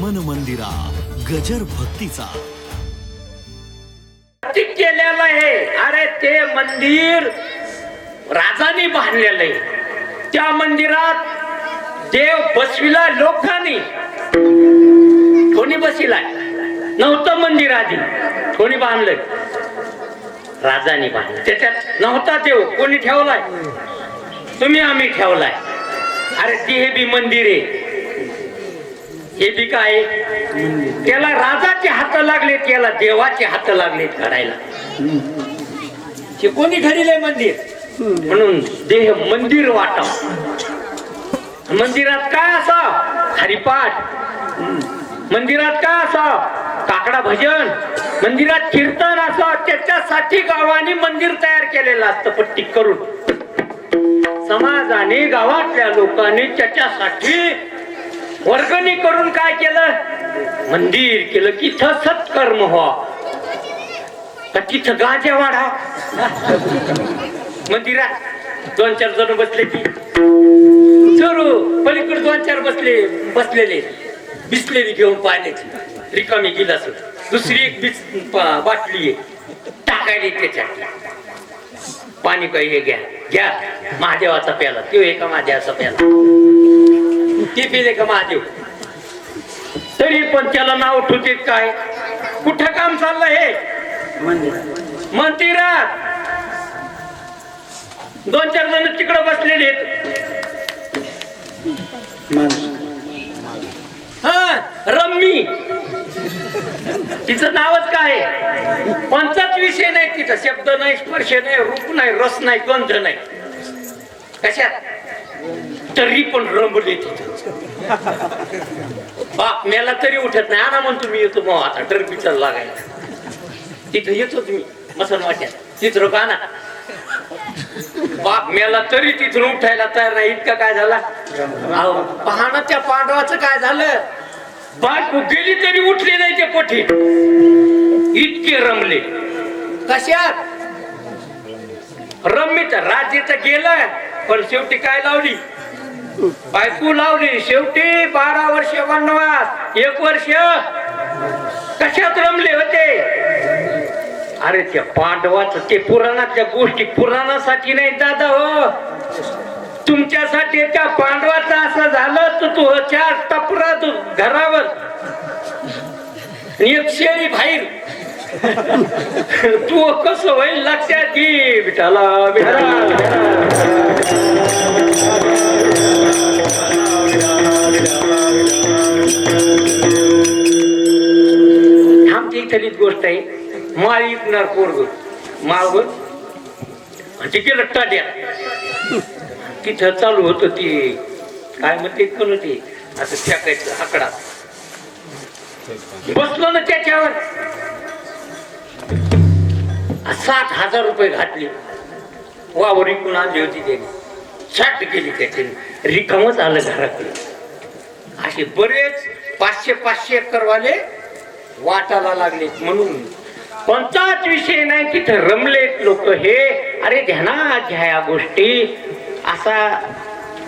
मन मंदिरा गजर भक्तीचा केलेलं आहे. अरे ते मंदिर राजांनी बांधलेलं आहे. त्या मंदिरात देव बसविला लोकांनी. कोणी बसविलाय? नव्हतं मंदिर आधी. कोणी बांधलंय? राजांनी बांधलं. त्याच्यात नव्हता देव. कोणी ठेवलाय? तुम्ही आम्ही ठेवलाय. अरे ते हे बी मंदिर आहे. हे बी काय? त्याला राजाचे हात लागले, त्याला देवाचे हात लागले घडायला. ते कोणी घडले मंदिर? म्हणून देह मंदिर वाटाव. मंदिरात काय असा? हरिपाठ. मंदिरात काय असा? काकडा भजन. मंदिरात कीर्तन असं. त्याच्यासाठी गावाने मंदिर तयार केलेलं असतं पट्टी करून. समाजाने गावातल्या लोकांनी त्याच्यासाठी वर्गणी करून काय केलं? मंदिर केलं. की तिथं सत्कर्म व्हा, तिथं गांजा वाढा. मंदिरात 2-4 जण बसले की चोरू पलीकडे 2-4 बसलेले बिसलेली घेऊन पाण्याची रिकामी गिलास. दुसरी एक बाटली आहे टाकायली त्याच्यात. पाणी काही हे घ्या घ्या. महादेवाचा प्याला. तो एका महादेवाचा प्याला. ती पिले का महादेव? तरी पण त्याला नाव ठेवते काय? कुठं काम चाललं हे? मंदिरात 2-4 जण तिकडे बसलेले रम्मी. तिचं नावच काय? कोणताच विषय नाही तिथं. शब्द नाही, स्पर्श नाही, रूप नाही, रस नाही, गंध नाही. कशात? तरी पण रंबले तिथं. बाप मेला तरी उठत नाही. आणा म्हणतो मी येतो मग आता टरबीचा लागायला. तिथं येतो तुम्ही मसन वाट्यात. तिथं का ना बाप मेला तरी तिथून उठायला तयार नाही. इतका काय झाला? पाहणं त्या पांडवाचं काय झालं? बायको गेली तरी उठले नाही ते पोटी. इतके रमले. कशात? रम्मी तर राज्य तर गेलं, पण शेवटी काय लावली? बायको लावली. शेवटी 12 वर्ष वनवास. 1 वर्ष कशात रमले होते? अरे त्या पांडवाच ते पुराणातल्या गोष्टी पुराणासाठी नाही दादा हो, तुमच्यासाठी. त्या पांडवाचं असं झालं तर तू 4 टपरा घरावर 1 शेळी बाहेर. तू कसं होईल लक्षात घे. विठाला आमच्या इथलीच गोष्ट आहे. माळ विकणार पोरग माळवर ते गेलं टाड्या. तिथं चालू होत ती काय म्हणते कोण होती असं फेकायचं आकडा. बसलो ना त्याच्यावर. 60,000 रुपये घातले. वावर विकून आणली होती त्याने. 60 गेली त्याच्याने. रिकामच आलं घराकडे. असे बरेच 500-500 एकरवाले वाटायला लागले. म्हणून कोणताच विषय नाही. तिथं रमलेत लोक हे. अरे ध्यानात घ्या या गोष्टी. असा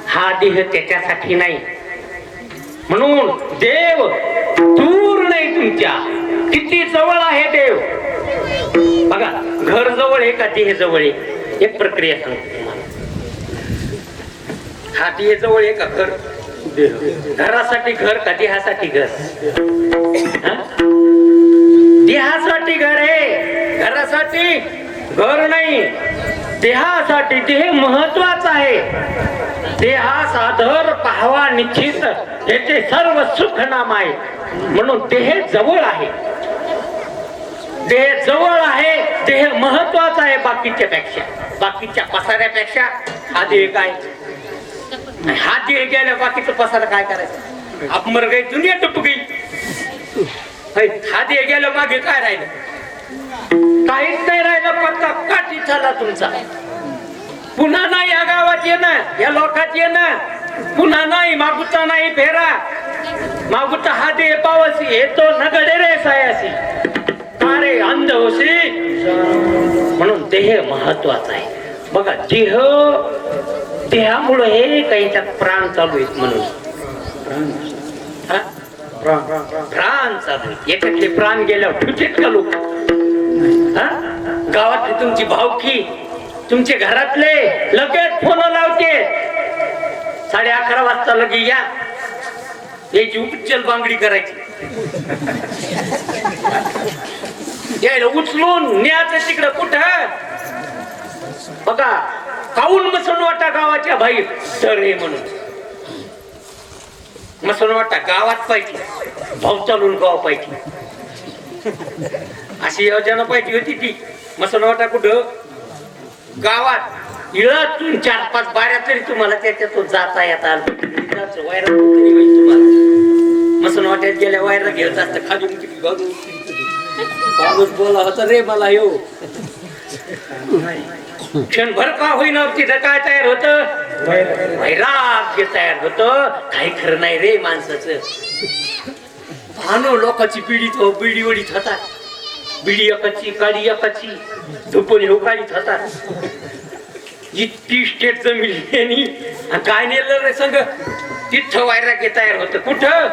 हा देह त्याच्यासाठी नाही. म्हणून देव दूर नाही तुमच्या. किती जवळ आहे देव बघा. घर जवळ आहे का देह जवळ आहे? एक प्रक्रिया सांगतो तुम्हाला. हा देह जवळ आहे का घर? घरासाठी घर का देहासाठी घर? देहासाठी घर आहे, घरासाठी घर नाही. देहासाठी देह महत्वाचा आहे. देहास आदर पाहावा निश्चित. याचे सर्व सुख नाम आहे. म्हणून देह जवळ आहे. देह जवळ आहे. देह महत्वाचा आहे बाकीच्या पेक्षा. बाकीच्या पसाऱ्यापेक्षा हा देह काय? हा देह गेल्या बाकीचं पसारा काय करायचं? अपमर गई दुनिया टुप गई. हा देह गेल्या मागे काय राहिलं? काहीच नाही राहिलं. पत्ता काठी झाला तुमचा. पुन्हा नाही या गावात येणं, या लोकात येणं. पुन्हा नाही. मागुचा नाही फेरा. मागुचा हा देह पावसी येतो नगडे रे सायासी. तारे अंध होशी. म्हणून देह महत्वाचा आहे. बघा देह देहामुळे हे काही प्राण चालू आहेत. म्हणून प्राण चालू आहे. याच्यातले प्राण गेल्यावर ठुचेत का लोक? गावातली तुमची भावकी, तुमचे घरातले लगेच फोन लावते. 11:30 वाजता लगे या, याची उच्चल बांगडी करायची, यायला उचलून न्यायचं तिकडं कुठं. बघा काऊन मसनवाटा गावाच्या बाहेर तर हे म्हणून मसनवाटा गावात पाहिजे, भाऊ चालून गाव पाहिजे, अशी योजना पाहिजे होती ती. मसनवाटा कुठं? गावात. इळातून 4-5 बाऱ्या तरी तुम्हाला त्याच्यातून जाता येता वायरा तुम्हाला. मसनवाट्यात गेल्या वायरा घ्यायचं असतं खाली बाबूच बोला होता रे मला येऊ. क्षणभर का होईना तिथं काय तयार होत? वैराग्य तयार होत. काही खरं नाही रे माणसाचं. भानो लोकांची पीडित हो बिडी वडीत होतात. बिडी एकाची काळी एकाची झोपून हो काढीत होतात. इतकी स्टेट जमिली काय नेलं रे संग तिथं वैराग्य तयार होत. कुठं?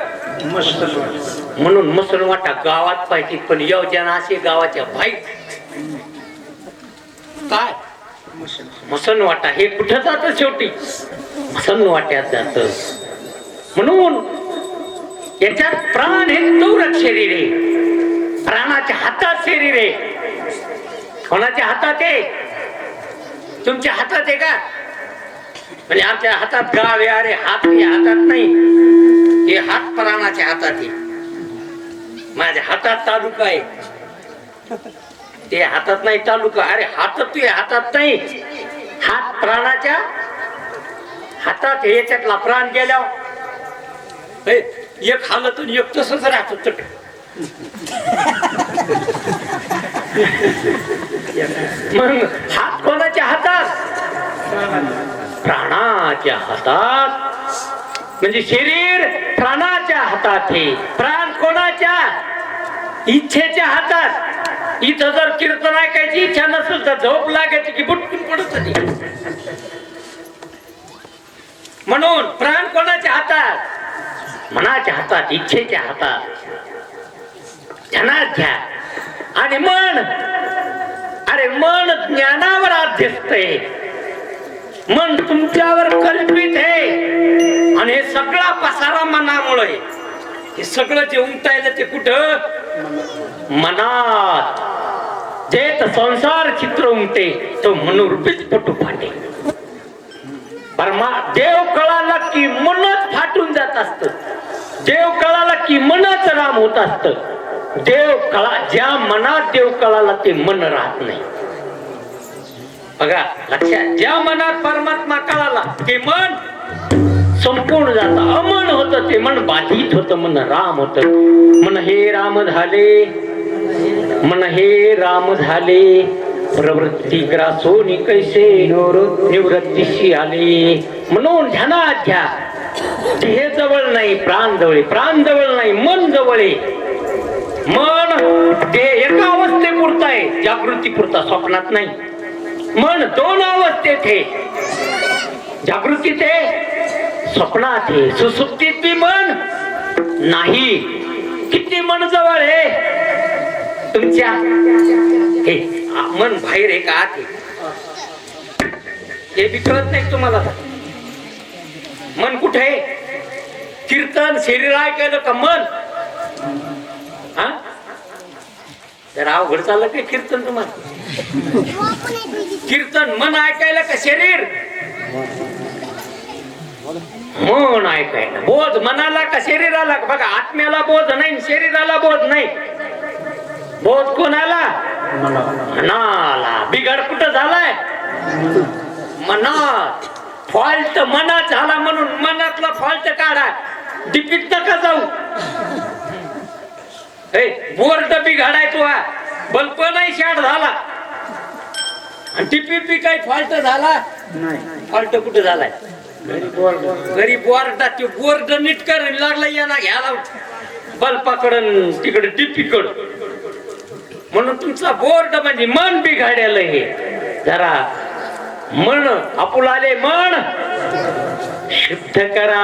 म्हणून मसनवाटा गावात पाहिजे, पण योजना असे गावाच्या बाहेर. काय मसनवाटा हे कुठं जात? शेवटी मसनवाट्यात जात. म्हणून याच्यात प्राण हे तोरच शरीर आहे. प्राणाच्या हातात शरीर आहे. कोणाच्या हातात आहे? तुमच्या हातात आहे का? म्हणजे आमच्या हातात गाव आहे. अरे हात हे हातात नाही, हे हात प्राणाच्या हातात आहे. माझ्या हातात तालुका आहे, ते हातात नाही तालुका. अरे हात तू हातात नाही, हात प्राणाच्या हातात. याच्यातला प्राण गेल्यावर एक हालत एक तसंच राहतो चट. मग हात कोणाच्या हातात? प्राणाच्या हातात. म्हणजे शरीर प्राणाच्या हातात आहे. प्राण कोणाच्या? इच्छेच्या हातात. इथं जर कीर्तन ऐकायची इच्छा नसेल तर झोप लागायची की बुटकून पडत होती. म्हणून प्राण कोणाच्या हातात? मनाच्या हातात, इच्छेच्या हातात. ध्यानात घ्या. आणि मन, अरे मन ज्ञानावर अध्यस्त आहे. मन तुमच्यावर कल्पित आहे. आणि हे सगळा पसारा मनामुळे. हे सगळं जे उमटायला ते कुठं? मनात. जे संसार चित्र उमटे तो मनोरूपीच पटू फाटे. देव कळाला की मनच फाटून जात असत. देव कळाला की मनच राम होत असत. देव कळा, ज्या मनात देव कळाला ते मन राहत नाही. बघा लक्षात. ज्या मनात परमात्मा कळाला ते मन संपूर्ण जात. अमन होत ते मन बाधित होत. मन राम होत. मन हे राम झाले, मन हे राम झाले. प्रवृत्ती ग्रासोनी कैसे निवृत्तीशी आले. म्हणून ध्यानात घ्या. देह जवळ नाही, प्राण जवळ. प्राण जवळ नाही, मन जवळ. मन ते एका अवस्थेपुरता आहे, जागृती पुरता, स्वप्नात नाही. मन 2 अवस्थेत आहे. जागृतीत आहे, स्वप्नात आहे. सुसुप्तीत बी मन नाही. किती मन जवळ आहे तुमच्या? हे मन बाहेर आहे का आत आहे? हे बी कळत नाही तुम्हाला. मन कुठे आहे? कीर्तन शरीर ऐकायला का मन? हा जर अवघड चाललं काय कीर्तन तुम्हाला? कीर्तन मन ऐकायला का शरीर? मन ऐकायला. बोध मनाला का शरीराला? बघा आत्म्याला बोध नाही, शरीराला बोध नाही. बोध कोणाला? मनाला. बिघाड कुठं झालाय? मनात. फॉल्ट मनात झाला. म्हणून मनातला फॉल्ट काढा. डिपीत नका जाऊ. बोर्ड बिघाडाय तो, बल्ब नाही शाट झाला आणि टिपीत बी काही फॉल्ट झाला नाही. फॉल्ट कुठे झालाय? घरी बोर्ड. ते बोर्ड नीट करायला लागला यांना घ्यायला बल्पाकडं तिकडे टिपीकड. म्हणून तुमचा बोर्ड म्हणजे मन बिघाडेल. हे जरा मन आपुलाले मन शुद्ध करा.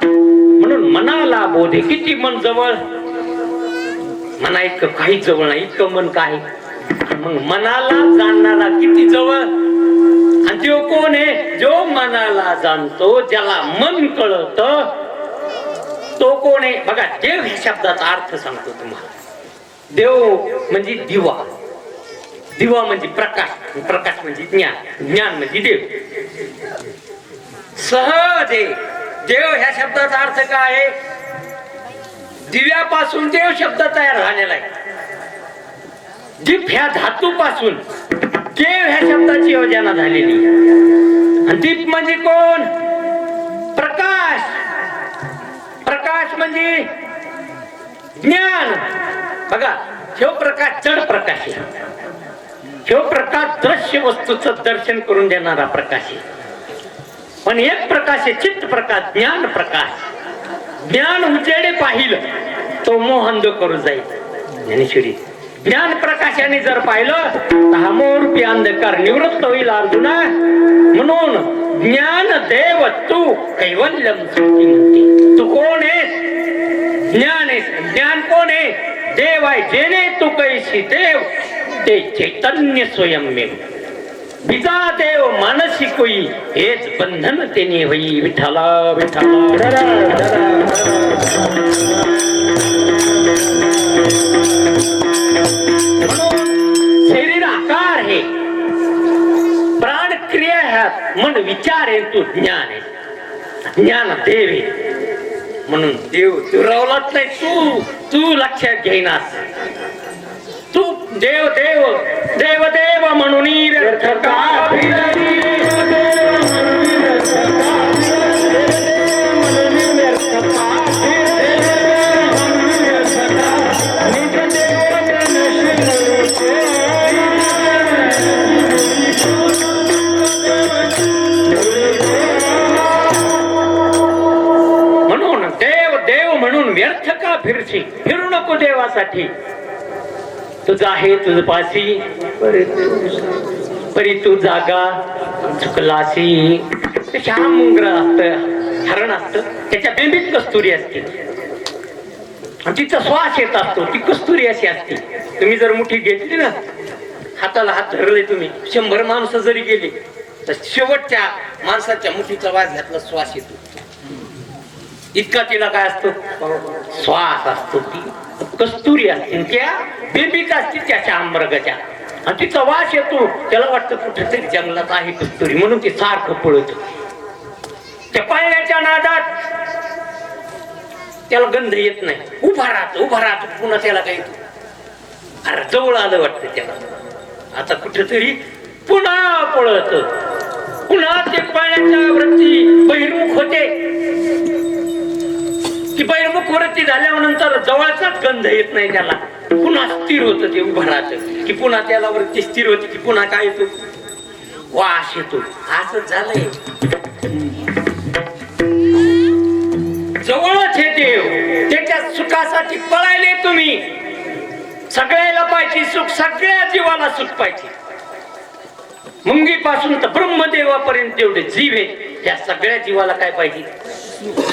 म्हणून म्हणून मनाला बोधे. किती मन जवळ, मना इतकं काही जवळ नाही, इतकं मन काय. मग मनाला जाणणारा किती जवळ. आणि तो कोण आहे? जो मनाला जाणतो, ज्याला मन कळत, तो कोण आहे? बघा, देव ह्या शब्दाचा अर्थ सांगतो तुम्हाला. देव म्हणजे दिवा, दिवा म्हणजे प्रकाश, प्रकाश म्हणजे ज्ञान, ज्ञान म्हणजे देव. सहज आहे. देव ह्या शब्दाचा अर्थ काय आहे? दिव्यापासून देव शब्द तयार झालेला आहे. दीप ह्या धातूपासून देव ह्या शब्दाची योजना झालेली. आणि दीप म्हणजे कोण? प्रकाश. प्रकाश म्हणजे ज्ञान. बघा, ह्यो प्रकाश जड प्रकाश आहे. ह्यो प्रकाश दृश्य वस्तूचं दर्शन करून देणारा प्रकाश आहे. पण एक प्रकाश आहे चित्त प्रकाश, ज्ञान प्रकाश. ज्ञान उजेडे पाहिलं तो मोहंद करू जाईल. ज्ञानेश्वरी, ज्ञान प्रकाशाने जर पाहिलं तर हा मोहरूपी अंधकार निवृत्त होईल अर्जुना. म्हणून ज्ञान देव तू कैवल्यम श्रुती म्हणते. तू कोण आहेस? ज्ञान आहे. ज्ञान कोण आहे? देव आहे. जेणे तू कैशी देव ते चैतन्य स्वयंमेव. बिजा देव मानसी कोई हेच बंधन तेने होई. विठ्ठला विठ्ठला. शरीर आकार आहे, प्राण क्रिया ह्यात, मन विचार आहे, तू ज्ञान आहे. ज्ञान देव आहे. म्हणून देव दुरावलाच नाही. तू लक्षात घेईनास. तू देव देव देव देव म्हणून व्यर्थ का फिरली. म्हणून देव देव म्हणून व्यर्थ का फिरशी. फिरू नको देवासाठी. तुझं आहे तुझ पाशी परी तू जागा चुकलाशी. ते श्यामंग्र असत, हरण असत, त्याच्या बेंबीत कस्तुरी असते आणि तिचा श्वास येत असतो. ती कस्तुरी अशी असते. तुम्ही जर मुठी घेतली ना, हाताला हात धरले तुम्ही, 100 माणसं जरी गेली तर शेवटच्या माणसाच्या मुठीचा वास घातला श्वास येतो. इतका तिला काय असतो? श्वास असतो. ती कस्तुरी असते, त्या बेबीत असते त्याच्या आंबरगाच्या. आणि तिचा वास येतो. त्याला वाटतं कुठेतरी जंगलात आहे कस्तुरी, म्हणून ते सारखं पळत. त्या पाळण्याच्या नादात त्याला गंध येत नाही. उभा राहतो. पुन्हा त्याला काही अरे जवळ आलं वाटतं त्याला. आता कुठेतरी पुन्हा पळत. पुन्हा ते पाळण्याच्या वरती बहिर्मुख होते. ती बहिर्मुख वृत्ती झाल्यानंतर जवळचाच गंध येत नाही त्याला. पुन्हा स्थिर होत. ते उभं राहत की पुन्हा त्याला वरती स्थिर होती की पुन्हा काय येतो? वास येतो. असं झालंय. जवळच हे देव. त्याच्या सुखासाठी पळायले तुम्ही. सगळ्याला पाहिजे सुख, सगळ्या जीवाला सुख पाहिजे. मुंगीपासून तर ब्रह्मदेवापर्यंत जेवढे जीव आहेत त्या सगळ्या जीवाला काय पाहिजे?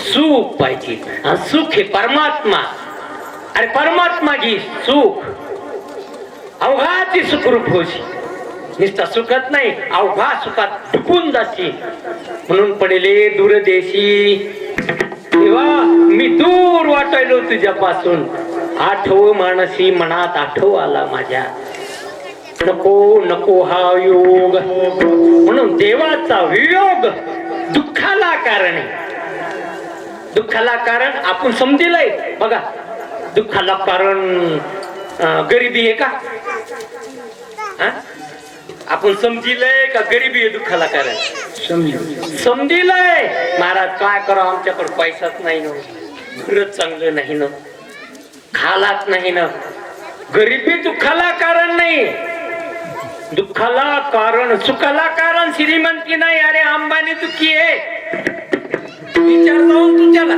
सुख पाहिजे. आणि सुख हे परमात्मा. अरे परमात्मा घे सुख. अवघाची सुखरूप होशी. नुसता सुखत नाही, अवघा सुखात डुबून जाशी. म्हणून पडेले दूरदेशी. तेव्हा मी दूर वाटायलो तुझ्यापासून. आठव मानसी मनात आठव आला माझ्या. नको नको हा योग. म्हणून देवाचा वियोग दुःखाला कारण आहे. दुःखाला कारण आपण समजिलंय. बघा, दुःखाला कारण गरिबी आहे का? आपण समजिलंय का गरिबी आहे दुःखाला कारण? समजिलंय. महाराज काय करावं, आमच्याकडे पैसाच नाही ना, घरच चांगलं नाही ना, खालाच नाही ना. गरिबी दुःखाला कारण नाही. दुःखाला कारण, सुखाला कारण श्रीमंती नाही. अरे अंबानी दुःखी आहे. विचार जाऊन तू त्याला.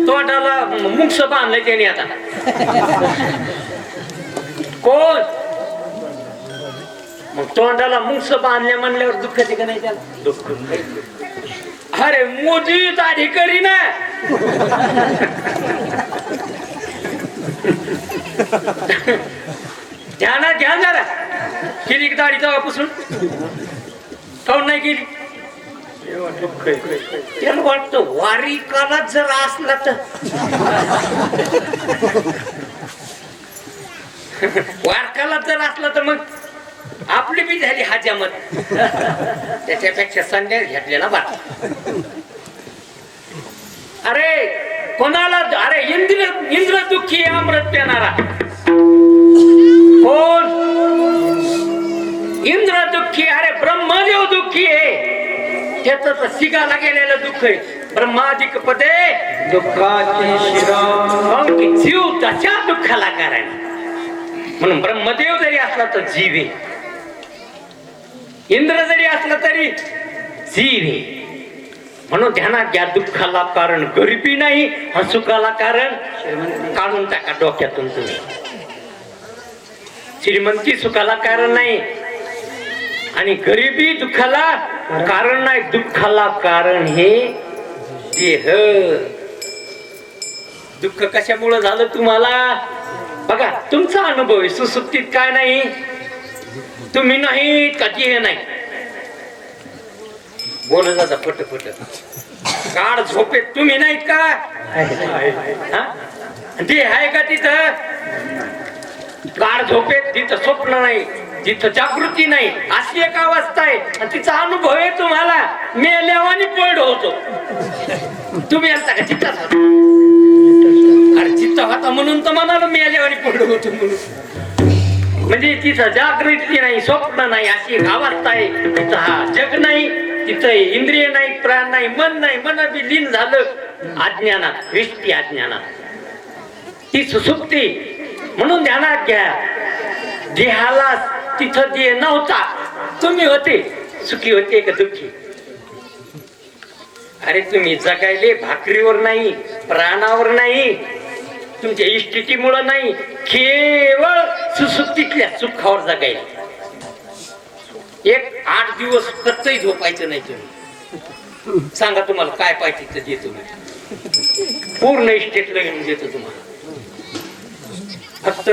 तोंडाला मुंगस बांधलंय त्याने आता. कोण? मग तोंडाला मुंगस बांधल्या म्हणल्यावर दुःख ते का नाही त्याला? दुःख. अरे मोदी दाढी करी ना. ध्यानात घ्या जरा. केली की दाढी तेव्हापासून काऊन नाही केली? त्याला वाटतं वारी कालात जर असला तर वारकालात जर असला तर मग आपली बी झाली हजामत. त्याच्यापेक्षा संन्यास घेतलेला बात. अरे कोणाला अरे इंद्र दुःखी अमृत पेणारा कोण? इंद्र दुःखी. अरे ब्रह्मदेव दुःखी आहे. त्याच सिगाला गेलेलं दुःख आहे. ब्रह्मादिक पदे दुःखाचे शिरा. जीव त्याच्या दुःखाला कारण म्हणून ब्रह्मदेव जरी असला तर जीव आहे. इंद्र जरी असला तरी जीव आहे. म्हणून ध्यानात घ्या. दुःखाला कारण गरिबी नाही, सुखाला कारण काढून टाका डोक्यातून तुम्ही. श्रीमंती सुखाला कारण नाही आणि गरिबी दुःखाला कारण नाही. दुःखाला कारण हे देह. दुःख कशामुळे झालं तुम्हाला? बघा तुमचा अनुभव आहे. सुसुप्तीत काय नाही, तुम्ही नाही कधी हे नाही. बोल दादा फट फट. काळ झोपेत तुम्ही नाहीत का? ते आहे का तिथं? काळ झोपेत तिथं स्वप्न नाही, जिथं जागृती नाही, अशी एक अवस्था आहे. आणि तिचा अनुभव आहे तुम्हाला. मेल्यावानी पड होतो. तुम्ही आलता का चित्तात होता? अरे चित्त होता म्हणून तर म्हणाल मेल्यावानी पड होतो म्हणून. म्हणजे तिथं जागृती नाही, स्वप्न नाही, अशी एक अवस्था आहे. तिथं हा जग नाही, तिथं इंद्रिय नाही, प्राण नाही, मन नाही. मन बी लीन झालं अज्ञानात, विष्टी अज्ञानात. ती सुसुप्ती. म्हणून ध्यानात घ्या. देहाला तिथं देह नव्हता. तुम्ही होते. सुखी होते का दुःखी? अरे तुम्ही जगायले भाकरीवर नाही, प्राणावर नाही, तुमच्या इष्टिटीमुळे नाही, केवळ सुसुप्तीतल्या सुखावर जगायला. एक 8 दिवस कच्चही झोपायचं नाही तुम्ही. सांगा तुम्हाला काय पाहिजे तर देतो मी. पूर्ण इस्टेटला घेऊन देतो तुम्हाला. फक्त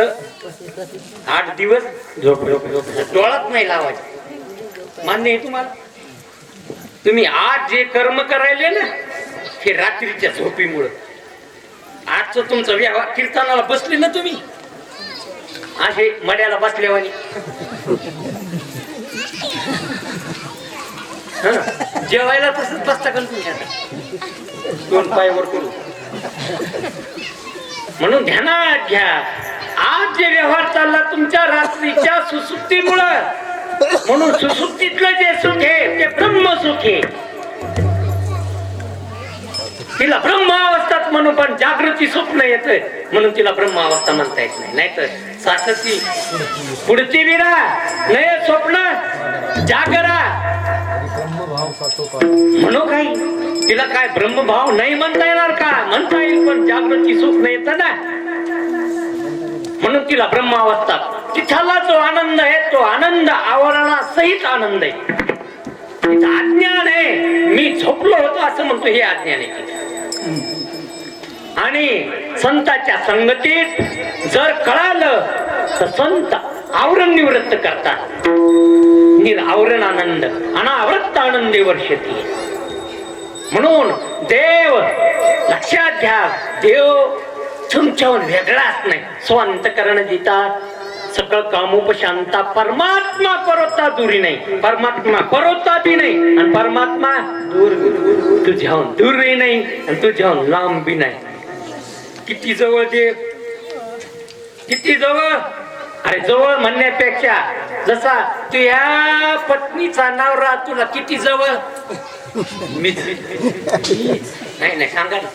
8 दिवस झोप. डोळात नाही लावायचं. मान्य आहे तुम्हाला? तुम्ही आज जे कर्म करायले ना हे रात्रीच्या झोपीमुळं. आजचं तुमचं व्यवहार कीर्तनाला बसले ना तुम्ही असे मड्याला बसल्यावानी. जेवायला तसंच बसता का तुम्ही? आता 2 पायावर करू. म्हणून ध्यानात घ्या. आज जे व्यवहार चालला तुमच्या रात्रीच्या सुसुप्तीमुळं. म्हणून सुसुप्तीतलं जे सुख आहे ते ब्रह्म सुख आहे. तिला ब्रह्म अवस्थात म्हणून पण जागृती स्वप्न येत म्हणून तिला ब्रह्म अवस्था म्हणता येत नाही. नाहीतर सातती पुढची विरा नाही स्वप्न जागरा म्हणू काही. तिला काय ब्रह्मभाव नाही म्हणता येणार का? म्हणता येईल पण जागृती सुख नाही येत ना. म्हणून तिला ब्रह्म अवस्था. तिथला जो आनंद आहे तो आनंद आवरणासहित आनंद आहे. तिथं अज्ञान आहे. मी झोपलो होतो असं म्हणतो हे अज्ञान आहे. आणि संतांच्या संगतीत जर कळालं तर संत आवरण निवृत्त करतात. निरावरण आनंद अनावृत्त आनंदे वर्षती. म्हणून देव लक्षात घ्या. देव तुमच्यावर वेगळाच नाही. स्वांतकरण देतात. सकळ कामोपशांता. परमात्मा करोता दुरी नाही. परमात्मा करोता बी नाही आणि परमात्मा दूर तुझ्याहून दूरही नाही आणि तुझ्याहून लांब बी नाही. किती जवळ देव, किती जवळ. अरे जवळ म्हणण्यापेक्षा जसा तुझ्या पत्नीचा नवरा तुला किती जवळ. नाही नाही सांगा ना.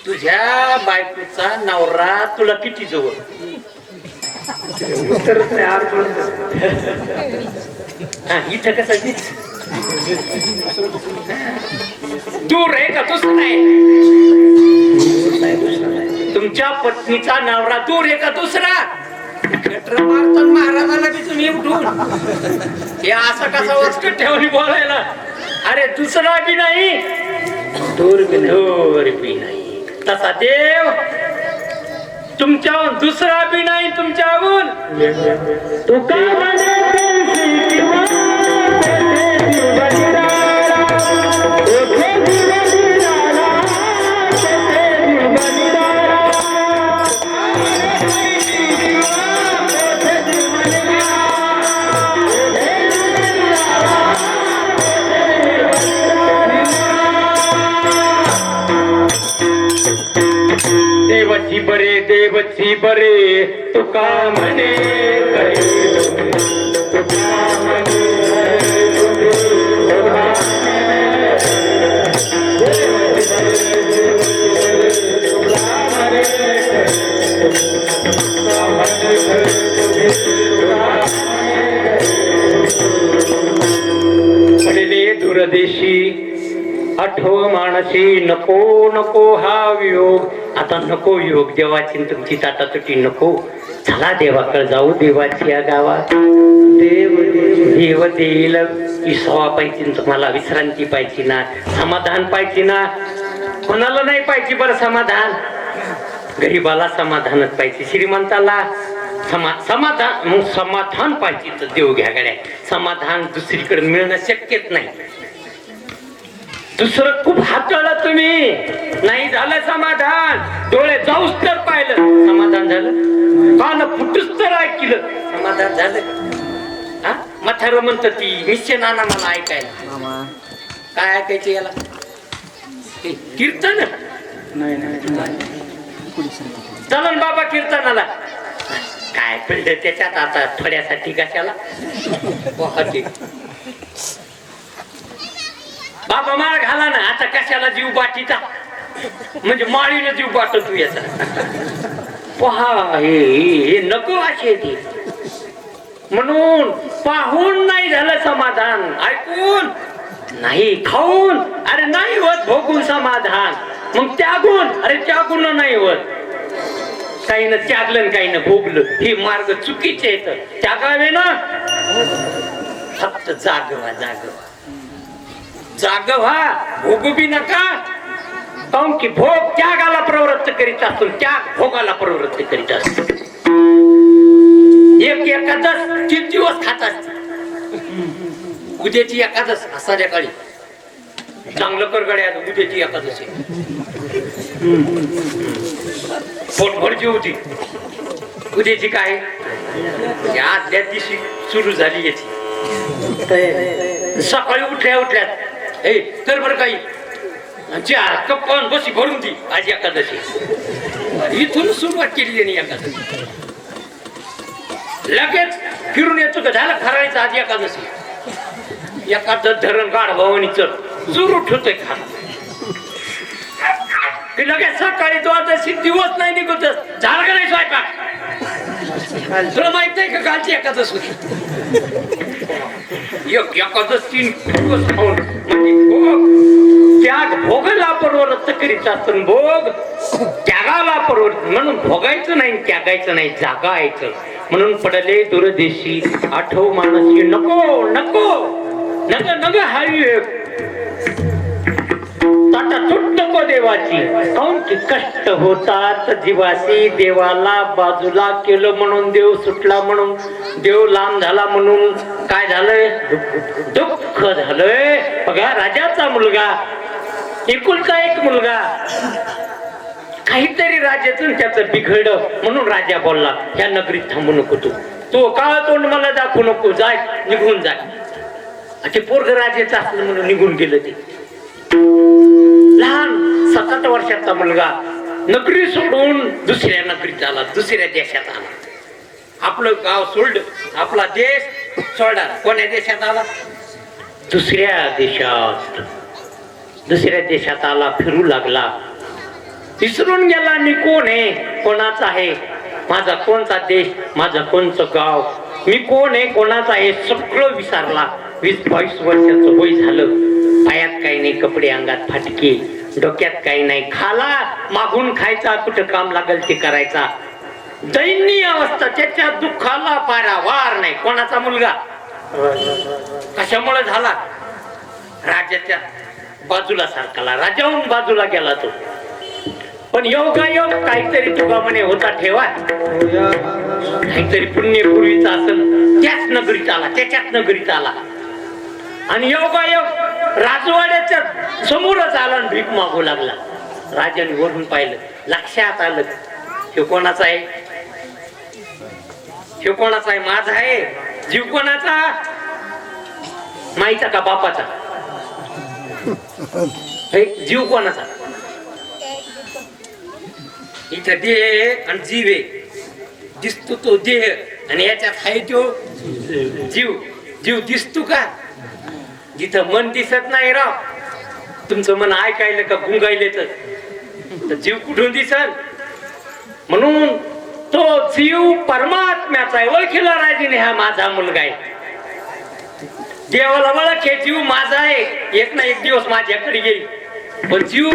तुझ्या बायकोचा नवरा तुला किती जवळ. इथं कसं दूर आहे का? दुसरा आहे. तुमच्या पत्नीचा नवरा दूर आहे का दुसरा? महाराजाला बी तुम्ही उठून हे असं कसा वचकट ठेवली बोलायला. अरे दुसरा बी नाही दूर बी नाही तसा देव तुमच्याहून दुसरा बी नाही तुमच्याहून तू का देवची बरे तुका म्हणे पडले दूरदेशी आठव मानसी नको नको हा वियोग आता नको योग देवाची तुमची ताटातुटी नको चला देवाकडे जाऊ देवाची या गावात देव देईल विसावा पाहिजे तुम्हाला विश्रांती पाहिजे ना समाधान पाहिजे ना कोणाला नाही पाहिजे बरं समाधान गरीबाला समाधानच पाहिजे श्रीमंताला समाधान मग समाधान पाहिजे तर देव घ्या गड्या समाधान दुसरीकडे मिळणं शक्यच नाही दुसरं खूप हाताळलं तुम्ही नाही झालं समाधान डोळे जाऊच तर पाहिलं समाधान झालं कान फुटूच तर ऐकलं समाधान झालं हा म्हातारं म्हणत ती निश्चय नाना मला ऐकायला काय ऐकायचं याला कीर्तन चलन बाबा कीर्तनाला काय पडलं त्याच्यात आता थोड्यासाठी कशाला बाबा माळ घाला ना आता कशाला जीव बाटीचा म्हणजे माळीला जीव बाटतो याचा पहा हे नको असे ते म्हणून पाहून नाही झालं समाधान ऐकून नाही खाऊन अरे नाही होत भोगून समाधान मग त्यागून अरे त्यागून नाही होत काही ना त्यागलं काही ना भोगलं हे मार्ग चुकीचे येत त्यागावे ना फक्त जागवा व्हा भोगू बी नका काऊन की भोग त्यागाला प्रवृत्त करीत असतो त्याग भोगाला प्रवृत्त करीत असतो एक एकादश 3 दिवस खात असते उद्याची एकादश संध्याकाळी चांगलं कर गड्या उद्याची एकादशी पोटभरची होती उद्याची काय आदल्या दिवशी सुरू झाली याची सकाळी उठल्यात हे तर बरं काही कप्पन बसी भरून ती आज एकादशी इथून सुरुवात केली त्यांनी एकादशी लगेच फिरून येतो का झालं खरायचं आज एकादशी एकादश धरण गाढ भवानीचं सुरू ठेवतोय खा लगेच सकाळी द्वादशी दिवस नाही निघत झालं का नाही स्वयंपाक तुला माहित नाही का कालची एकादश होती एकादश 3 दिवस खाऊन म्हणजे भोग त्याग भोगाला प्रवृत्त करीत असतो भोग त्यागाला प्रवृत्त म्हणून भोगायचं नाही त्यागायचं नाही जागायचं म्हणून पडले दूरदेशी आठव मानसी नको नको नग नग हावी ताटा नको देवाची काऊन की कष्ट होतात जीवासी देवाला बाजूला केलं म्हणून देव सुटला म्हणून देव लांब झाला म्हणून काय झालंय दुःख झालंय बघा राजाचा मुलगा एकुलता एक मुलगा काहीतरी राजातून त्याचं बिघडलं म्हणून राजा बोलला या नगरीत थांबू नको तो काळ तोंड मला दाखवू नको जाय निघून जाय ते पोरग राजाचं असलं म्हणून निघून गेलं ते लहान 7-8 वर्षाचा मुलगा नगरी सोडून दुसऱ्या नगरीत आला दुसऱ्या देशात आला आपलं गाव सोडलं आपला देश सोडला कोण्या देशात आला दुसऱ्या देशात आला फिरू लागला विसरून गेला मी कोण आहे कोणाचा आहे माझा कोणता देश माझं कोणचं गाव मी कोण आहे कोणाचा आहे सगळं विसरला 20-22 वर्षाचं वय झालं पायात काही नाही कपडे अंगात फाटके डोक्यात काही नाही खाला मागून खायचा कुठं काम लागल ते करायचा दैन्य अवस्था त्याच्या दुःखाला पारावार नाही कोणाचा मुलगा कशामुळे झाला राजाच्या बाजूला सारखाला, राजाहून बाजूला गेला तो. पण योगायोग काहीतरी तुका म्हणे होता ठेवा, काहीतरी पुण्यपूर्वीचा असेल त्याच नगरीत आला, त्याच्याच नगरीत आला. आणि योगायोग राजवाड्याच्या समोरच आला आणि भीक मागू लागला. राजाने वरून पाहिलं, लक्षात आलं हे कोणाचा आहे, हे कोणाचा आहे, माझा आहे. जीव कोणाचा, माईचा का बापाचा, जीव कोणाचा. इथं देह आणि जीव आहे, दिसतो तो देह आणि याच्यात आहे तो जीव. जीव दिसतो का, जिथं मन दिसत नाही राव, तुमचं मन ऐकायला का गुंगायले तर जीव कुठून दिसल. म्हणून तो जीव परमात्म्याचा आहे. ओळखीला राजीने हा माझा मुलगा आहे. देवाला ओळख, हे जीव माझा आहे, एक ना एक दिवस माझ्याकडे येईल. पण जीव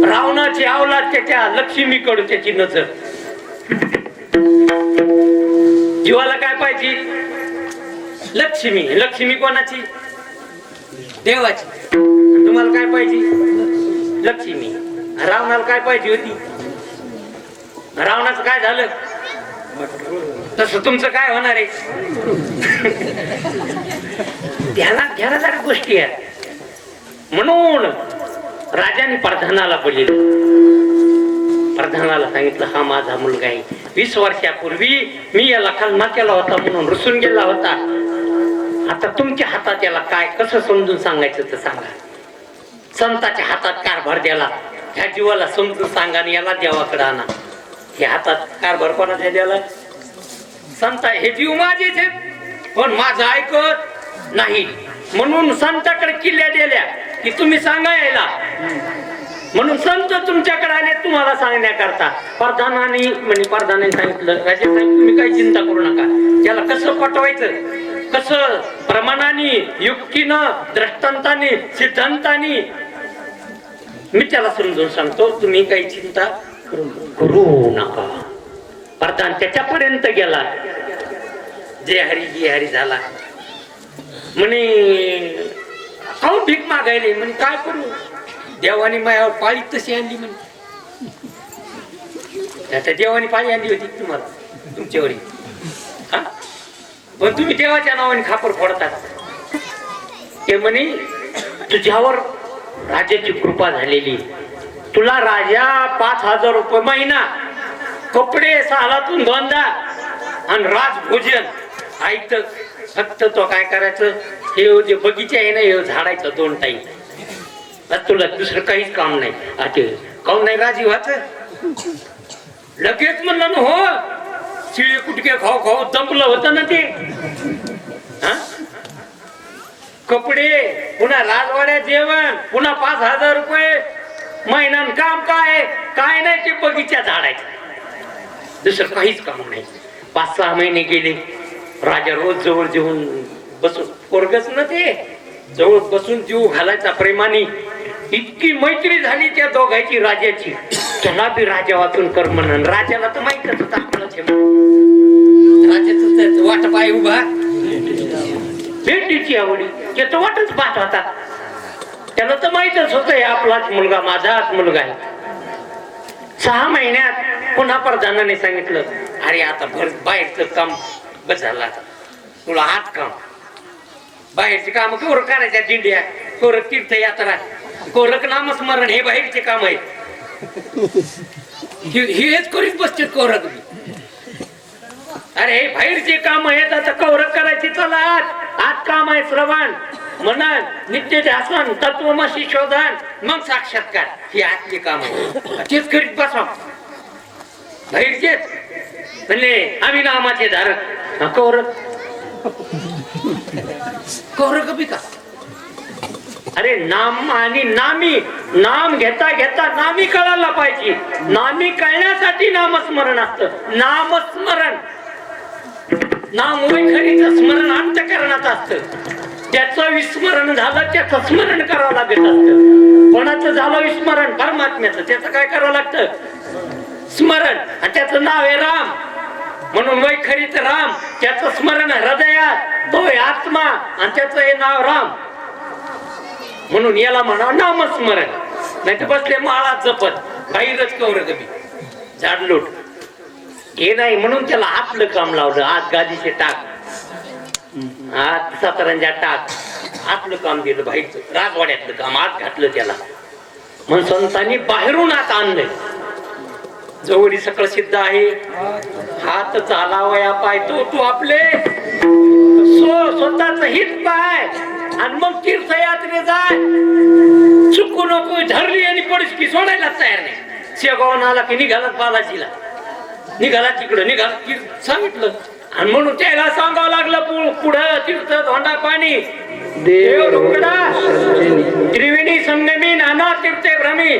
रावणाची अवलाद त्याच्या लक्ष्मीकडून त्याची नजर. जीवाला काय पाहिजे, लक्ष्मी. लक्ष्मी कोणाची, देवाची. तुम्हाला काय पाहिजे, लक्ष्मी. रावणाला काय पाहिजे होती, रावणाचं काय झालं, तसं तुमचं काय होणार आहे. ध्यानात जरा गोष्टी आहेत. म्हणून राजाने प्रधानाला बोलले, प्रधानाला सांगितलं हा माझा मुलगा आहे. 20 वर्षापूर्वी मी याला कलमा केला होता म्हणून रुसून गेला होता. आता तुमच्या हातात याला काय कसं समजून सांगायचं तर सांगा. संताच्या हातात कारभार द्याला, ह्या जीवाला समजून सांगा आणि याला देवाकडे आणा. हे हातात कारभार कोणाच्या द्याला, संत. हे जीव माझेच आहेत पण माझं ऐकत नाही. म्हणून संताकडे किल्ल्या दिल्या की तुम्ही सांगा यायला. म्हणून संत तुमच्याकडे आले तुम्हाला सांगण्याकरता. प्रधानाने प्रधानाने सांगितलं, राजे साहेब तुम्ही काही चिंता करू नका. त्याला कसं पटवायचं, कसं प्रमाणाने, युक्तीनं, दृष्टांताने, सिद्धांताने मी त्याला समजून सांगतो. तुम्ही काही चिंता करू नका. प्रधान त्याच्यापर्यंत गेला. जय हरी झाला. म्हणे काऊ भीक मागायले. म्हणे काय करू, देवानी मायावर पाळी तशी आणली. म्हणे आता देवानी पाळी आणली होती तुम्हाला तुमच्यावरी, पण तुम्ही देवाच्या नावाने खापर फोडतात. ते म्हणे तुझ्यावर राजाची कृपा झालेली, तुला राजा 5,000 रुपये महिना, कपडे सालातून दोनदा आणि राजभोजन ऐकत. फक्त तो काय करायचं, हे जे बगीचा आहे ना हे झाडायचं 2 टाईम. तुला दुसरं काहीच काम नाही. आता काऊन नाही राजी व्हायचं. लगेच म्हणलं ना हो, शिळे कुटके खाऊ दमलं होतं ना ते. कपडे, पुन्हा राजवाड्यात जेवण, पुन्हा 5,000 रुपये महिना. काम काय नाही, ते बगीचा झाडायचं, दुसरं काहीच काम नाही. 5-6 महिने गेले. राजा रोज जवळ जेवून बसून, पोरगच ना ते, जवळ बसून जीव घालायचा प्रेमाने. इतकी मैत्री झाली त्या दोघांची राजाची. त्याला बी राजा वाचून कर म्हणून. राजाला तर माहितच होतं आपणच हे. राजाच वाट पाय उभा, भेटीची आवडी, त्याचं वाटच पाहत होता. त्याला तर माहितच होतं हे आपलाच मुलगा, माझाच मुलगा आहे. 6 महिन्यात पुन्हा प्रधानाने सांगितलं, अरे आता बाहेरचं काम बस झालं, आता तुला हात काम, बाहेरचे काम कोर करायच्या, दिंड्या, कोरक तीर्थयात्रा, कोरक नामस्मरण, हे बाहेरचे काम आहे. हेच करीत बसते कोरक. अरे हे बाहेरचे काम आहेत, आता कौरक करायची. चला आज काम आहे श्रवण, मनन, नित्य ध्यासन, तत्वमसी शोधन, मग साक्षात्कार. ही आतली काम आहे, तेच करीत बसा. बाहेरचेच म्हणले आम्ही नामाचे धारक. कौरक बी का, अरे नाम आणि नामी, नाम घेता घेता नामी कळायला पाहिजे. नामी कळण्यासाठी नामस्मरण असतं. नामस्मरण, नाम वैखरीचं स्मरण अंतःकरणात असतं. त्याचं विस्मरण झालं, त्याचं स्मरण करावं लागत असतं. कोणाचं झालं विस्मरण, परमात्म्याचं, त्याचं काय करावं लागतं, स्मरण. आणि त्याचं नाव आहे राम. म्हणून वैखरीच राम, त्याचं स्मरण हृदयात, तो आत्मा, आणि त्याचं हे नाव राम. म्हणून याला म्हणा नामस्मरण. नाही तर बसले माळा जपत बाहेरच कवर कमी झाडलोट हे नाही. म्हणून त्याला आपलं काम लावलं. आज गादीचे टाक, आज सातारांच्या टाक, आपलं काम दिलं. बाहेरचं राजवाड्यातलं काम आत घातलं त्याला. म्हणून संतांनी बाहेरून आत आणलंय. जवळी सकळ सिद्ध आहे. हात चालावया पाय तो आपले स्वतःच हित पाय आणि मग तीर्थयात्रे जाय. चुकू नको धरली आणि पडशी सोडायलाच तयार नाही. शेगावून आला की निघालाच बालाजीला, निघाला तिकडं, निघाला सांगितलं. आणि म्हणून त्याला सांगावं लागलं पुढं तीर्थ धोंडा पाणी देव रुकडा त्रिवेणी संगमी नाना तीर्थे भ्रमी.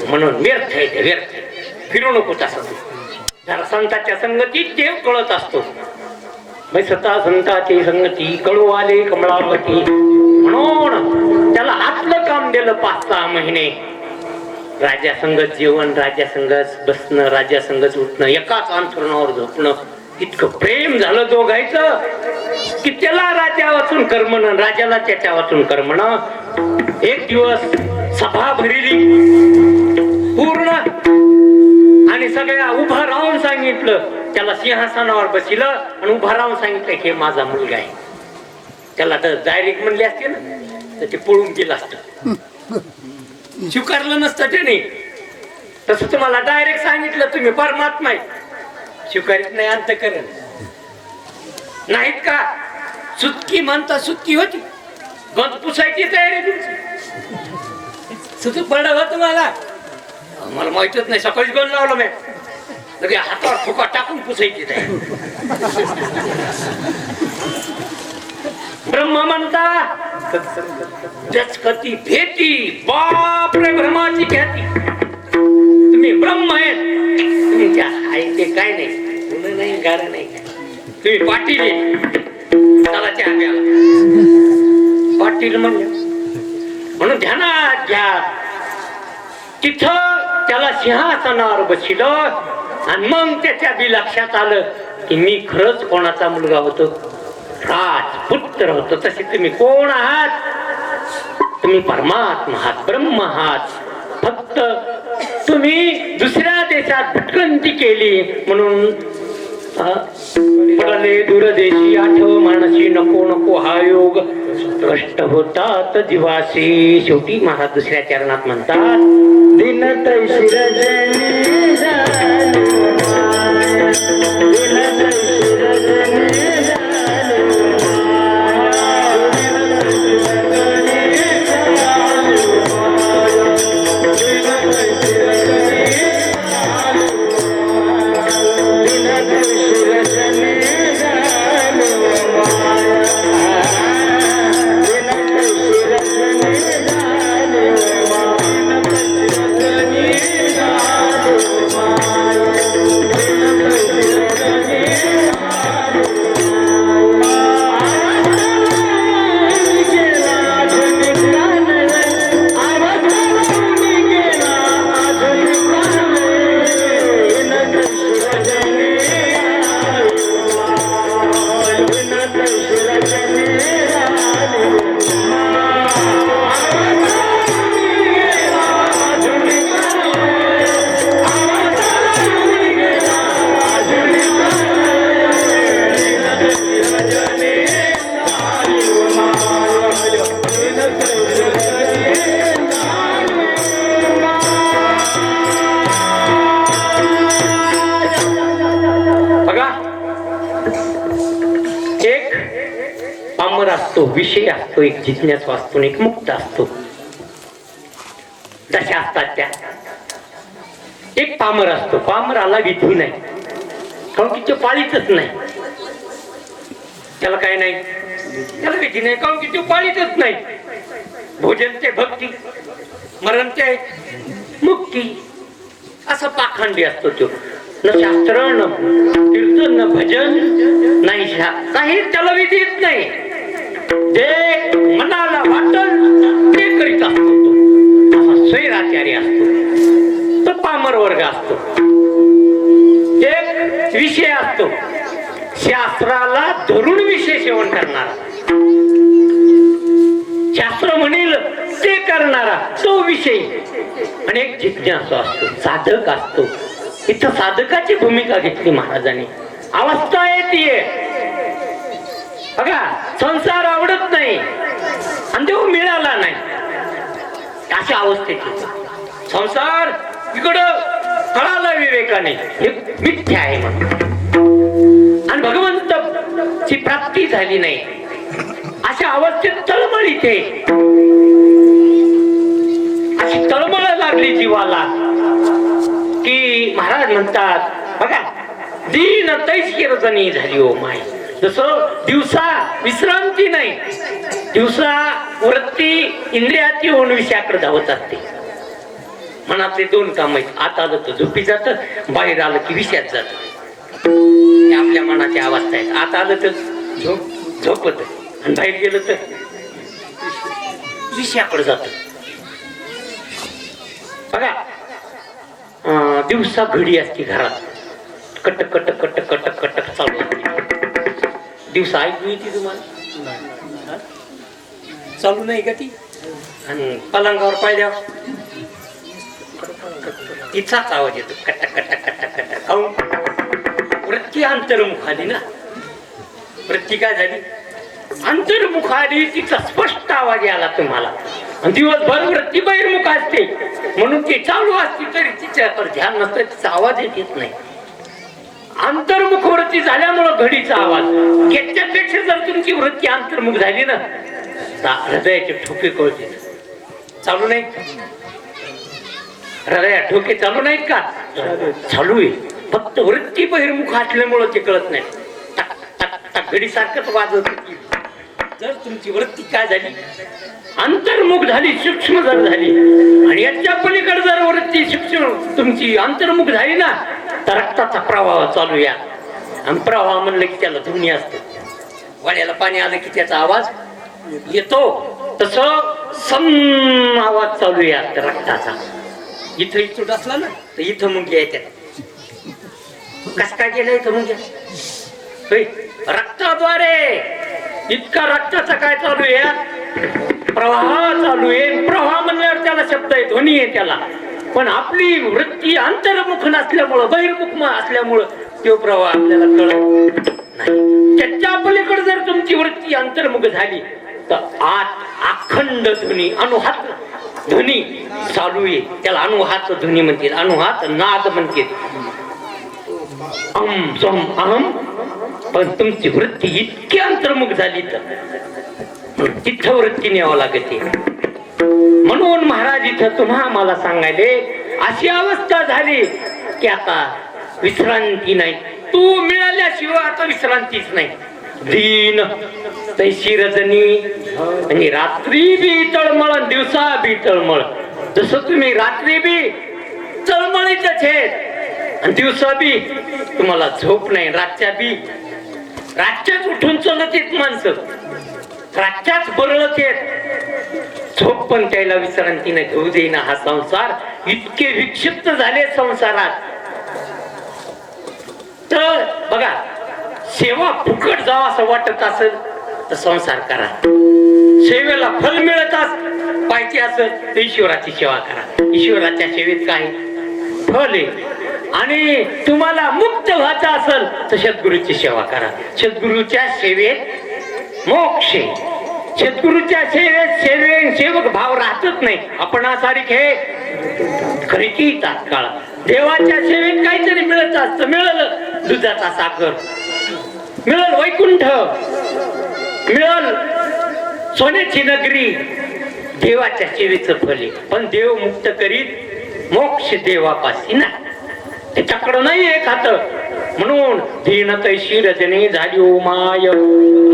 म्हणून व्यर्थ आहे ते, व्यर्थ फिरू नको तसं. जरा संतांच्या संगतीत देव कळत असतो. स्वतः संतांची संगती कळू आले कमळावती. म्हणून त्याला आपलं काम दिलं 5-6 महिने. राजा संगत जेवण, राजा संगत बसणं, राजा संगत उठणं, एकाच अंथरुणावर झोपणं. इतकं प्रेम झालं दोघायचं की त्याला राजा वाचून करमणं, राजाला त्याच्या वाचून करमणं. एक दिवस सभा भरली पूर्ण आणि सगळ्या उभा राहून सांगितलं. त्याला सिंहासनावर बसिलं आणि उभा राहून सांगितलं की माझा मुलगा आहे. त्याला तर डायरेक्ट म्हणले असते ना तर ते पळून गेलं असतं, स्वीकारलं नसतं त्याने. तसं तुम्हाला डायरेक्ट सांगितलं तुम्ही परमात्मा आहे, स्वीकारित नाही अंतःकरण नाहीत का. सुटकी म्हणता सुटकी होती, गंज पुसायची तयारी तुमची. सुतू पडलं हो तुम्हाला, मला माहितच नाही. सकाळीच गंज लावलं मी, लगे हातावर फुका टाकून पुसायची तयारी. ब्रह्म म्हणता कती भेटी बापरे ब्रह्माची ख्याती. तुम्ही ब्रह्म आहेत, तुम्ही त्या आहे ते काय नाही, फुलं नाही गार नाही. तुम्ही पाटील आहे, त्याला त्या पाटील म्हणले. म्हणून ध्यानात घ्या. तिथं त्याला सिंहासनावर बसलं आणि मग त्याच्या बी लक्षात आलं की मी खरंच कोणाचा मुलगा होतो, राजपुत्र होतो. तसे तुम्ही कोण आहात? तुम्ही परमात्मा आहात, ब्रह्म आहात. फक्त तुम्ही दुसऱ्या देशात भटकंती केली म्हणून पडले दूरदेशी. आठव मानसी नको नको हा योग भ्रष्ट होतात जीवासी. शेवटी महाराज दुसऱ्या चरणात म्हणतात दिन तैशी रजनी झालो माया, दिन तैशी रजनी झालो असतो, विषय असतो, एक जिज्ञासू असतो, एक मुक्त असतो. जशा असतात त्या. एक पामर असतो, पामराला विधी नाही, कारण की तो पाळीतच नाही. त्याला काय नाही, त्याला विधी नाही, कारण की तो पाळीतच नाही. भोजन ते भक्ती, मरण ते मुक्ती, असं पाखंडी असतो तो. न शास्त्र न कीर्तन न भजन नाही, काही त्याला विधी येत नाही. जे मनाला वाटल ते करीत असतो तो. असा स्वैराचारी असतो तो, पामर वर्ग असतो. एक विषय असतो, शास्त्राला धरून विषय सेवन करणारा. शास्त्र म्हणेल ते करणारा तो विषय. आणि एक जिज्ञासू असतो, साधक असतो. इथं साधकाची भूमिका घेतली महाराजांनी. अवस्था येते बघा, संसार आवडत नाही आणि देव मिळाला नाही, अशा अवस्थेत संसार इकडं कळाला विवेकाने हे मिथ्या आहे म्हणून, आणि भगवंताची प्राप्ती झाली नाही. अशा अवस्थेत तळमळ इथे, अशी तळमळ लागली जीवाला की महाराज म्हणतात बघा, दीन तैस्किरजनी झाली ओ माय. जसं दिवसा विश्रांती नाही, दिवसा वृत्ती इंद्रियाची होऊन विषयाकडे धावत असते. मनातले दोन काम आहेत, आत आलं तर झोपी जात, बाहेर आलं की विषयात जात. हे आपल्या मनाची अवस्था आहेत. आत आलं तर झोपत आणि बाहेर गेलं तर विषयाकडे जात. बघा, दिवसा घडी असते घरात, कटक कटक कटक कटक कटक चालू असते. दिवसा ऐकू येते तुम्हाला? चालू नाही का ती? आणि पलंगावर पाहिल्या तिचाच आवाज येतो, कटक कटक कटक कटक. काऊन? वृत्ती अंतर्मुख आली ना. वृत्ती काय झाली? अंतर्मुख आली, तिचा स्पष्ट आवाज आला तुम्हाला. आणि दिवसभर वृत्ती बहिर्मुख असते म्हणून ती चालू असते तरी तिच्यावर ध्यान नसतं, तिचा आवाज येत नाही. अंतर्मुख वृत्ती झाल्यामुळं घडीचा आवाज. याच्यापेक्षा जर तुमची वृत्ती अंतर्मुख झाली ना, हृदयाचे ठोके कळते. चालू नाही? हृदया ठोके चालू नाहीत का? चालू आहे, फक्त वृत्ती बहिर्मुख असल्यामुळं ते कळत नाही. टक टक टक घडी सारखंच वाजत. जर तुमची वृत्ती काय झाली? अंतर्मुख झाली, सूक्ष्म जर झाली, आणि याच्या पलीकडे जर वृत्ती सूक्ष्म तुमची अंतर्मुख झाली ना, तर रक्ताचा प्रवाह चालू या. आणि प्रवाह म्हणलं की त्याला ध्वनी असतो. वाड्याला पाणी आलं की त्याचा आवाज येतो, तसं सम आवाज चालू या रक्ताचा. इथं इथूट असला ना तर इथं मुंग्या येतात. कस काय गेलं इथं मुंग्या? रक्ताद्वारे इतका रक्ताचा काय चालू आहे? प्रवाह चालू आहे. प्रवाह म्हणल्यावर त्याला शब्द आहे, ध्वनी आहे त्याला. पण आपली वृत्ती अंतर्मुख नसल्यामुळं, बहिर्मुख असल्यामुळं तो प्रवाह आपल्याला कळत नाही. त्याच्या पलीकडे जर तुमची वृत्ती अंतर्मुख झाली तर आत अखंड ध्वनी, अनुहात ध्वनी चालू आहे. त्याला अनुहात ध्वनी म्हणतील, अनुहात नाद म्हणतील. अहम सम अहम. पण तुमची वृत्ती इतकी अंतर्मुख झाली तर तिथं वृत्ती न्यावं लागते. म्हणून महाराज इथं तुम्हा मला सांगायले, अशी अवस्था झाली की आता विश्रांती नाही. तू मिळाल्याशिवाय आता विश्रांतीच नाही. दीन तैशी रजनी, म्हणजे रात्री बी तळमळ, दिवसा बी तळमळ. जसं तुम्ही रात्री बी तळमळीतच आहेत आणि दिवसा बी तुम्हाला झोप नाही. रातच्याच उठून चलत येत माणसं, रातच्याच बरळत येत. झोप पण त्याला विश्रांती नाही घेऊ देईना. हा संसार इतके विक्षिप्त झाले संसारात. तर बघा, सेवा फुकट जावं असं वाटत असेल तर संसार करा. सेवेला फल मिळत पाहिजे असेल तर ईश्वराची सेवा करा. ईश्वराच्या सेवेत काय फल आहे. आणि तुम्हाला मुक्त व्हायचं असेल तर सद्गुरूची सेवा करा. सद्गुरूच्या सेवेत मोक्ष. सद्गुरूच्या सेवेत सेवक भाव राहतच नाही. आपणासारखे खरी की तात्काळ. देवाच्या सेवेत काहीतरी मिळत असतं. मिळालं दुधाचा साखर, मिळल वैकुंठ, मिळल सोन्याची नगरी. देवाच्या सेवेचं फल आहे. पण देव मुक्त करीत मोक्ष देवापाशी ना, त्याच्याकडं नाही आहे खातं. म्हणून दीन तैशी रजनी झाली ओ माय.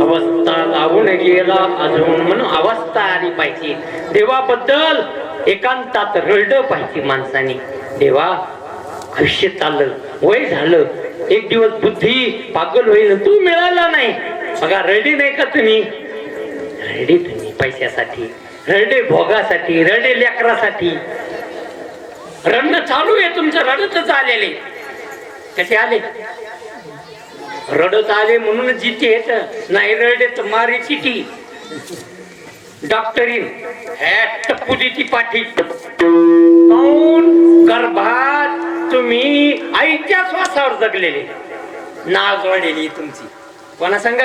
अवस्था लावून गेला अजून, म्हणून अवस्था आली पाहिजे. देवाबद्दल एकांतात रडलं पाहिजे माणसाने. देवा, आयुष्य चाललं, वय झालं, एक दिवस बुद्धी पागल होईल, तू मिळाला नाही. बघा, रडे नाही का तुम्ही? रडे तुम्ही पैशासाठी, रडे भोगासाठी, रडे लेकरासाठी. रडणं चालू आहे तुमचं. रडतच आलेले. कसे आले? रडत आले म्हणून जिथे येत. नाही रडे तर मारी चिठी. डॉक्टरीन ह्या टप्पुजीची पाठी काऊन गर्भात तुम्ही आईच्या श्वासावर जगलेले, नाळ जोडलेली तुमची कोणा संग,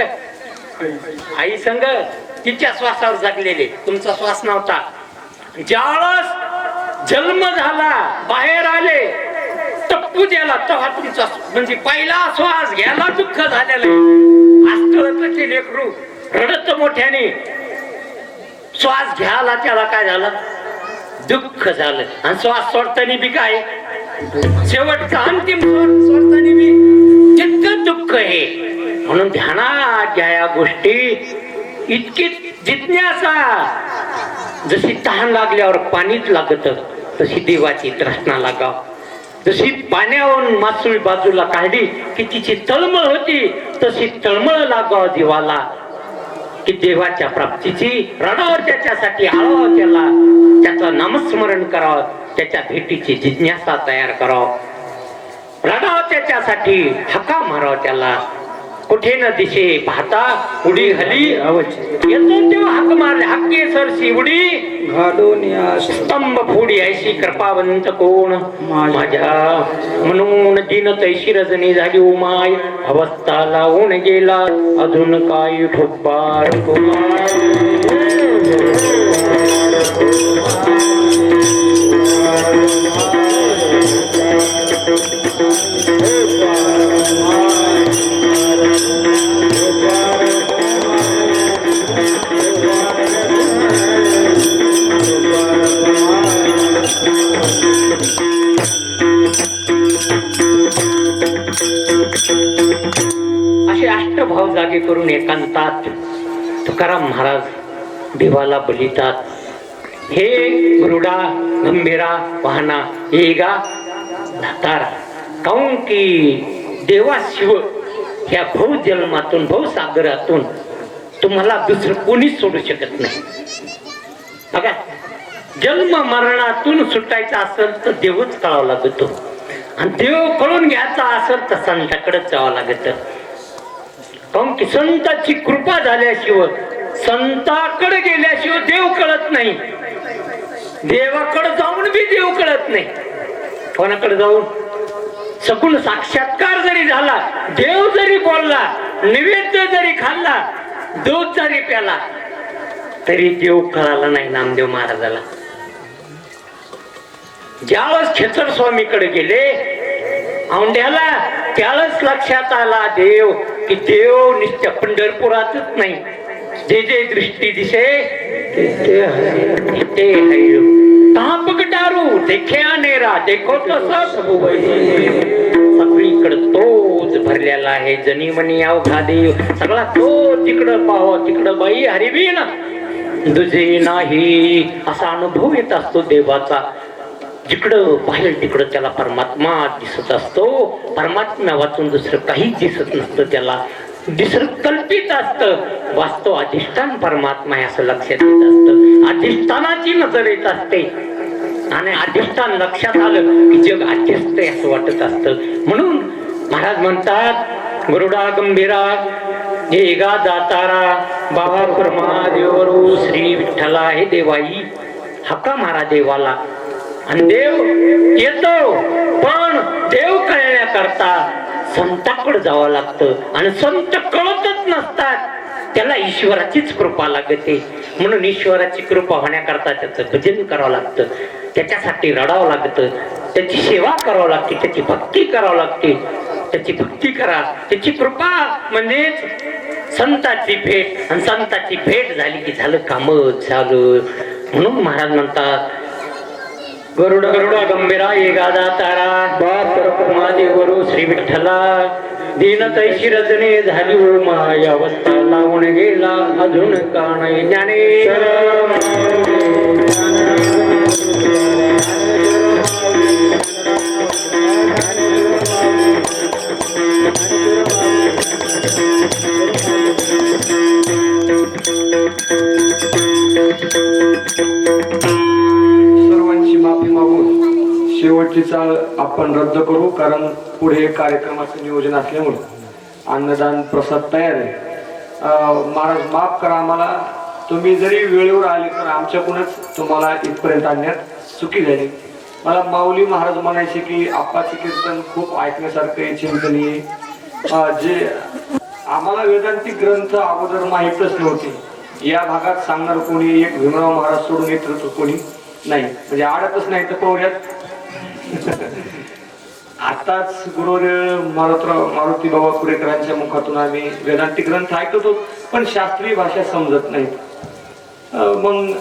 आई संग तिच्या श्वासावर जगलेले, तुमचा श्वास नव्हता. ज्यावेळेस जन्म झाला बाहेर आले टप्पू द्याला तेव्हा तुमचा म्हणजे पहिला श्वास घ्यायला दुःख झालेलं. आज कळत ते लेकरू रडत मोठ्याने श्वास घ्यायला त्याला काय झालं, दुःख झालं. आणि श्वास सोडताना बी काय, शेवटचा अंतिम श्वास सोडताना बी तितकं दुःख आहे. म्हणून ध्यानात घ्या या गोष्टी. इतकी जिज्ञासा, जशी तहान लागल्यावर पाणीच लागत तशी देवाची तृष्णा लागाव. जशी पाण्यावरून मासुळी बाजूला काढली की तिची तळमळ होती, तशी तळमळ लागाव जीवाला की देवाच्या प्राप्तीची. रडावं त्याच्यासाठी, हळवावं त्याला, त्याचं नामस्मरण करावं, त्याच्या भेटीची जिज्ञासा तयार करावं, रडावं त्याच्यासाठी, हाका मारावं त्याला. कुठे न दिसे पाहता उडी हली येतो तेव्हा हाक मारले, हाके सरशी उडी घालून स्तंभ फोडी ऐशी कृपावंत कोण माझ्या. म्हणून दिन तैशी रजनी झाली उमाय, अवस्था लावून गेला अजून काय ठोपार असे अष्टभाव जागे करून एकांतात तुकाराम महाराज देवाला बलितात. हे गरुडा गंभीरा वाहना येगा दातारा. काऊन की देवा शिव ह्या भव जन्मातून भवसागरातून तुम्हाला दुसरं कोणीच सोडू शकत नाही. बघा, जन्म मरणातून सुटायचा असेल तर देवच कळावं लागतो, आणि देव कळून घ्यायचा असेल तर संताकडे जावं लागत. काऊन की संताची कृपा झाल्याशिवाय, संताकडे गेल्याशिवाय देव कळत नाही. देवाकडे जाऊन बी देव कळत नाही. कोणाकडे जाऊन सगुण साक्षात्कार जरी झाला, देव जरी बोलला, नैवेद्य जरी खाल्ला, दूध जरी प्याला, तरी देव कळाला नाही नामदेव महाराजाला. ज्यावेळेस खेचर स्वामीकडे गेले औंढ्याला, त्यावेळेस लक्षात आला देव की देव नित्य पंढरपुरातच नाही, जे जे दृष्टी दिसे ते तापक डारू देखे अनेरा देखो सगळीकडे तोच भरलेला आहे. जनी मनी अवघा देव सगळा तो तिकडं पाहावं, तिकडं बाई हरिबी ना दुजे नाही असा अनुभव येत असतो देवाचा. जिकडं पाहिलं तिकडं त्याला परमात्मा दिसत असतो. परमात्मा वाचून दुसरं काहीच दिसत नसतं त्याला. दुसरं कल्पित असतं, वास्तव अधिष्ठान परमात्मा आहे असं लक्षात येत असतं. अधिष्ठानाची नजर येत असते आणि अधिष्ठान लक्षात आलं की जग अध्यस्त असं वाटत असतं. म्हणून महाराज म्हणतात गरुडा गंभीरा येगा दातारा बाबा महादेवरू श्री विठ्ठला हे देवाई. हक्का मारा देवाला. आणि देव येतो, पण देव कळण्याकरता संताकडे जावं लागतं. आणि संत कळतच नसतात, त्याला ईश्वराचीच कृपा लागते. म्हणून ईश्वराची कृपा होण्याकरता त्याचं भजन करावं लागतं, त्याच्यासाठी रडावं लागतं, त्याची सेवा करावं लागते, त्याची भक्ती करावं लागते. त्याची भक्ती करा, त्याची कृपा म्हणजेच संताची भेट. आणि संताची भेट झाली की झालं, कामच झालं. म्हणून महाराज म्हणतात गरुड गरुडा गंभीरा येगा दातारा महादेवरू श्री विठ्ठला. दीन तैशी रजने झाली माय, अवस्था लावून गेला अजून का नाही ज्ञानेश्वर. सर्वांची माफी मागून शेवटची चाळ आपण रद्द करू, कारण पुढे कार्यक्रमाचं नियोजन असल्यामुळे अन्नदान प्रसाद तयार आहे. महाराज माफ करा आम्हाला, तुम्ही जरी वेळेवर आले तर आमच्याकडूनच तुम्हाला इथपर्यंत आणण्यात चुकी झाली. मला माऊली महाराज म्हणायचे की आप्पाचे कीर्तन खूप ऐकण्यासारखं आहे, चिंतनीय. जे आम्हाला वेदांतिक ग्रंथ अगोदर माहीतच नव्हते. या भागात सांगणार कोणी एक भीमराव महाराज सोडून येत कोणी नाही, म्हणजे आडतच नाही तर पवऱ्यात. आताच गुरुदेव मारुती बाबा कुरेकरांच्या मुखातून आम्ही वेदांतिक ग्रंथ ऐकतो, पण शास्त्रीय भाषा समजत नाही. मग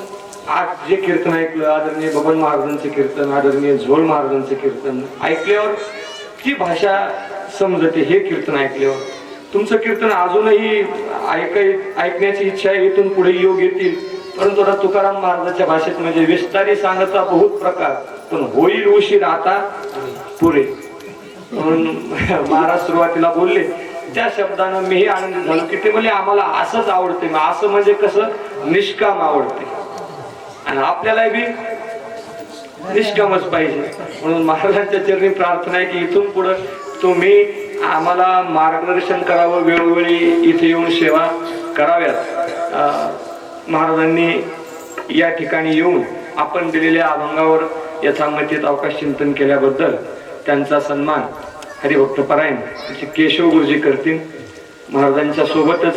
आज जे कीर्तन ऐकलं, आदरणीय बबन महाराजांचे कीर्तन, आदरणीय झोळ महाराजांचे कीर्तन ऐकल्यावर ती भाषा समजते. हे कीर्तन ऐकल्यावर तुमचं कीर्तन अजूनही ऐकण्याची इच्छा आहे. इथून पुढे योग येतील, परंतु आता तुकाराम महाराजांच्या भाषेत म्हणजे विस्तारी सांगता बहुत प्रकार, पण होईल उशीर आता पुरे. म्हणून महाराज सुरुवातीला बोलले त्या शब्दानं मीही आनंदित झालो की ते म्हणजे आम्हाला असंच आवडते. असं म्हणजे कसं निष्काम आवडते, आणि आपल्याला बी निष्कामच पाहिजे. म्हणून महाराजांच्या चरणी प्रार्थना आहे की इथून पुढे तुम्ही आम्हाला मार्गदर्शन करावं, वेळोवेळी इथे येऊन सेवा कराव्यात. महाराजांनी या ठिकाणी येऊन आपण दिलेल्या अभंगावर यथामतीत अवकाश चिंतन केल्याबद्दल त्यांचा सन्मान हरिभक्त परायण केशव गुरुजी करतील. महाराजांच्या सोबतच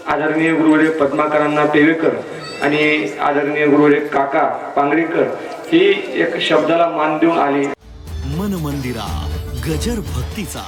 आदरणीय गुरुदेव पद्माकरांना पेवेकर आणि आदरणीय गुरुदेव काका पांगरीकर ही एक शब्दाला मान देऊन आली. मन मंदिरा गजर भक्तीचा